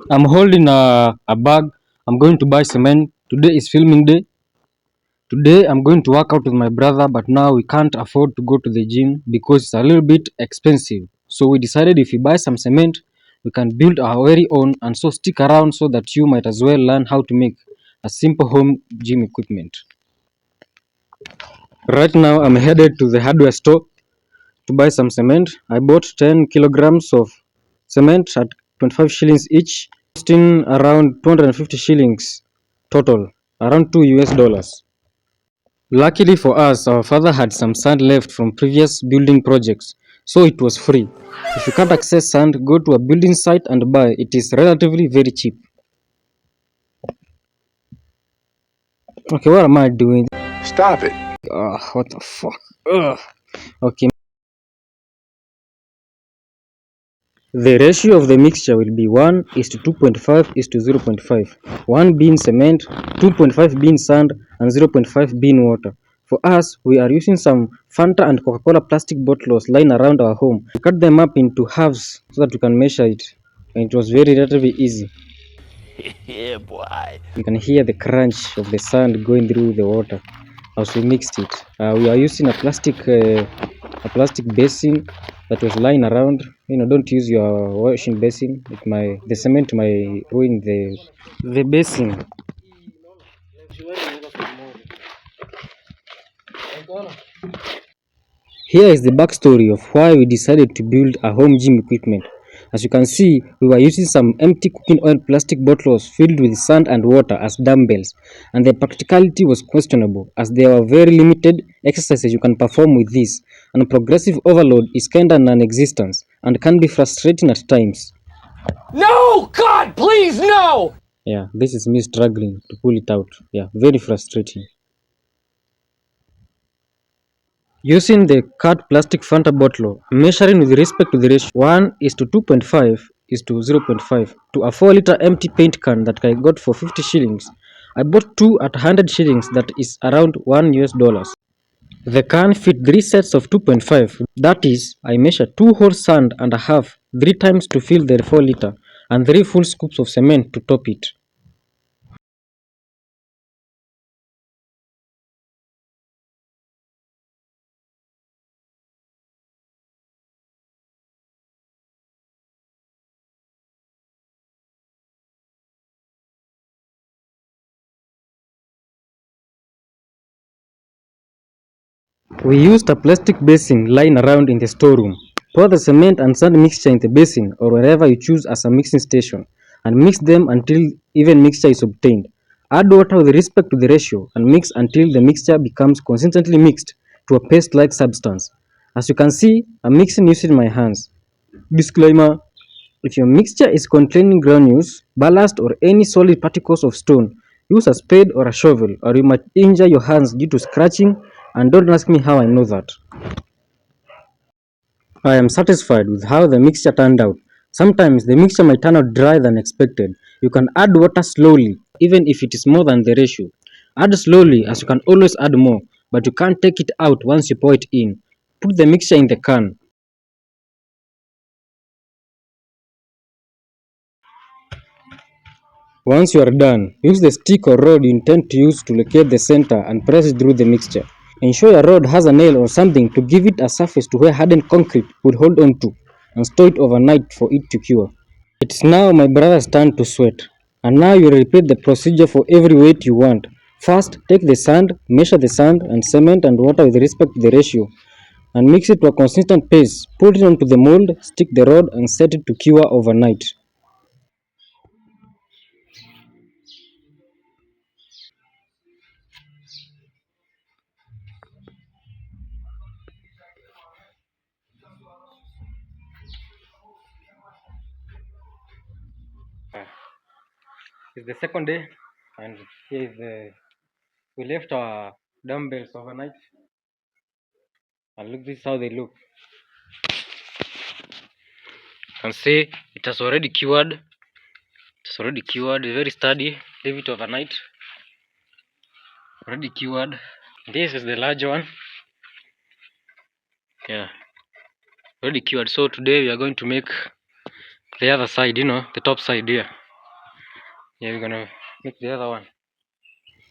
I'm holding a bag. I'm going to buy cement. Today is filming day. Today I'm going to work out with my brother, but now we can't afford to go to the gym because it's a little bit expensive. So we decided if we buy some cement, we can build our very own, and so stick around so that you might as well learn how to make a simple home gym equipment. Right now I'm headed to the hardware store to buy some cement. I bought 10 kilograms of cement at 25 shillings each, costing around 250 shillings total, around 2 US dollars. Luckily for us, our father had some sand left from previous building projects, so it was free. If you can't access sand, go to a building site and buy. It is relatively very cheap. Okay, what am I doing? Stop it. What the fuck? Ugh. Okay. The ratio of the mixture will be 1 is to 2.5 is to 0.5. 1 being cement, 2.5 being sand, and 0.5 being water. For us, we are using some Fanta and Coca-Cola plastic bottles lying around our home. We cut them up into halves so that we can measure it. And it was very relatively easy. Yeah, boy. You can hear the crunch of the sand going through the water as we mixed it. We are using a plastic basin that was lying around. Don't use your washing basin. The cement might ruin the basin. Here is the backstory of why we decided to build a home gym equipment. As you can see, we were using some empty cooking oil plastic bottles filled with sand and water as dumbbells, and the practicality was questionable as there were very limited exercises you can perform with this, and progressive overload is kinda non-existent and can be frustrating at times. No! God, please, no! Yeah, this is me struggling to pull it out. Yeah, very frustrating. Using the cut plastic Fanta bottle, measuring with respect to the ratio 1 is to 2.5 is to 0.5 to a 4-liter empty paint can that I got for 50 shillings. I bought two at 100 shillings, that is around 1 US dollars. The can fit 3 sets of 2.5, that is, I measure 2 whole sand and a half 3 times to fill the 4-liter and 3 full scoops of cement to top it. We used a plastic basin lying around in the storeroom. Pour the cement and sand mixture in the basin or wherever you choose as a mixing station and mix them until even mixture is obtained. Add water with respect to the ratio and mix until the mixture becomes consistently mixed to a paste-like substance. As you can see, I'm mixing using my hands. Disclaimer: if your mixture is containing granules, ballast, or any solid particles of stone, use a spade or a shovel or you might injure your hands due to scratching, and don't ask me how I know that. I am satisfied with how the mixture turned out. Sometimes the mixture might turn out drier than expected. You can add water slowly, even if it is more than the ratio. Add slowly as you can always add more, but you can't take it out once you pour it in. Put the mixture in the can. Once you are done, use the stick or rod you intend to use to locate the center and press it through the mixture. Ensure your rod has a nail or something to give it a surface to where hardened concrete would hold on to, and store it overnight for it to cure. It's now my brother's turn to sweat, and now you repeat the procedure for every weight you want. First, take the sand, measure the sand and cement and water with respect to the ratio, and mix it to a consistent paste. Put it onto the mold, stick the rod, and set it to cure overnight. It's the second day, and here is we left our dumbbells overnight, and look, this is how they look. You can see it has already cured. It's already cured, very sturdy. Leave it overnight. Already cured. This is the large one. Yeah, already cured. So today we are going to make the other side, the top side here. Yeah, we're gonna make the other one.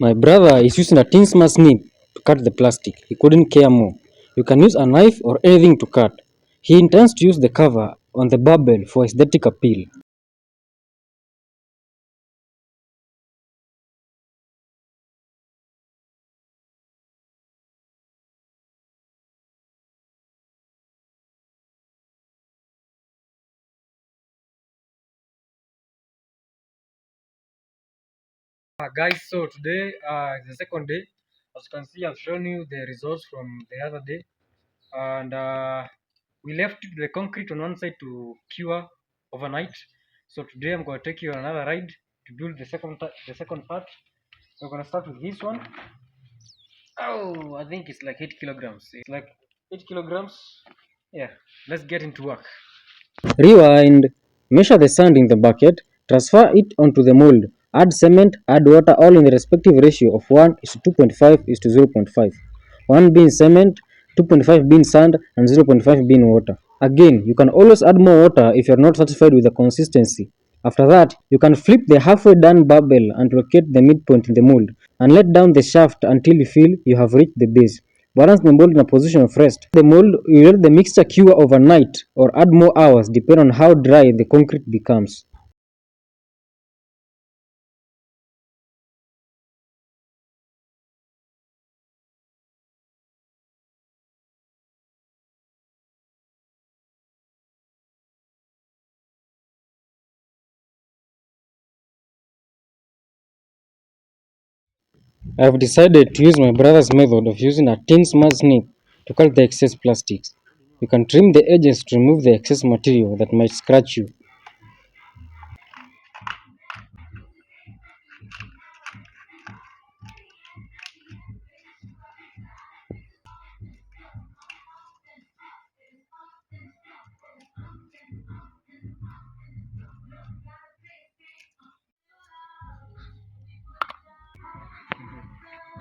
My brother is using a tin smart snip to cut the plastic. He couldn't care more. You can use a knife or anything to cut. He intends to use the cover on the barbell for aesthetic appeal. Guys, so today is the second day. As you can see, I've shown you the results from the other day, and we left the concrete on one side to cure overnight. So today I'm going to take you on another ride to build the second part. We're going to start with this one. Oh, I think it's like 8 kilograms. It's like 8 kilograms. Yeah, let's get into work. Rewind. Measure the sand in the bucket, transfer it onto the mold, add cement, add water, all in the respective ratio of 1 is to 2.5 is to 0.5. 1 being cement, 2.5 being sand, and 0.5 being water. Again, you can always add more water if you're not satisfied with the consistency. After that, you can flip the halfway done barbell and locate the midpoint in the mold, and let down the shaft until you feel you have reached the base. Balance the mold in a position of rest. The mold, you let the mixture cure overnight or add more hours depending on how dry the concrete becomes. I have decided to use my brother's method of using a tin smart snip to cut the excess plastics. You can trim the edges to remove the excess material that might scratch you.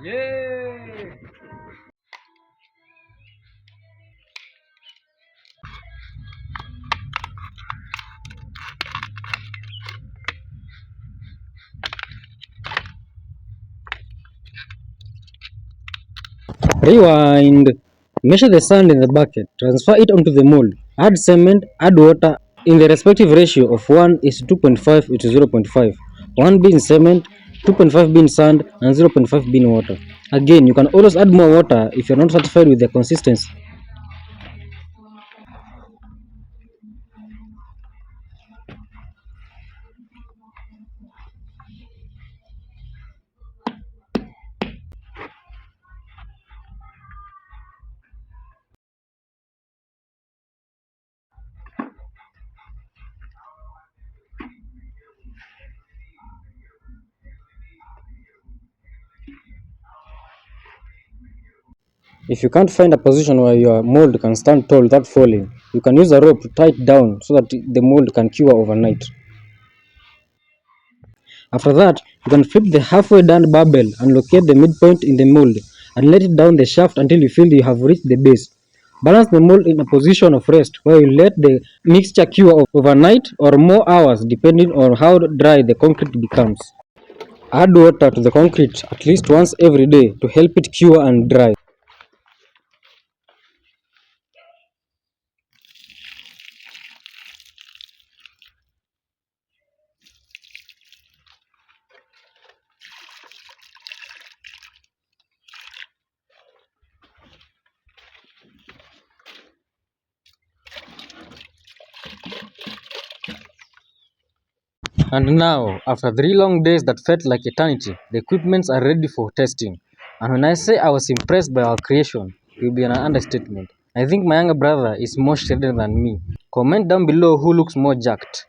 Yay! Rewind. Measure the sand in the bucket, transfer it onto the mold, add cement, add water in the respective ratio of 1 is to 2.5 is to 0.5. 1 being cement, 2.5 being sand, and 0.5 being water. Again, you can always add more water if you're not satisfied with the consistency. If you can't find a position where your mold can stand tall without falling, you can use a rope to tie it down so that the mold can cure overnight. After that, you can flip the halfway done barbell and locate the midpoint in the mold and let it down the shaft until you feel you have reached the base. Balance the mold in a position of rest where you let the mixture cure overnight or more hours depending on how dry the concrete becomes. Add water to the concrete at least once every day to help it cure and dry. And now, after 3 long days that felt like eternity, the equipments are ready for testing. And when I say I was impressed by our creation, it will be an understatement. I think my younger brother is more shredded than me. Comment down below who looks more jacked.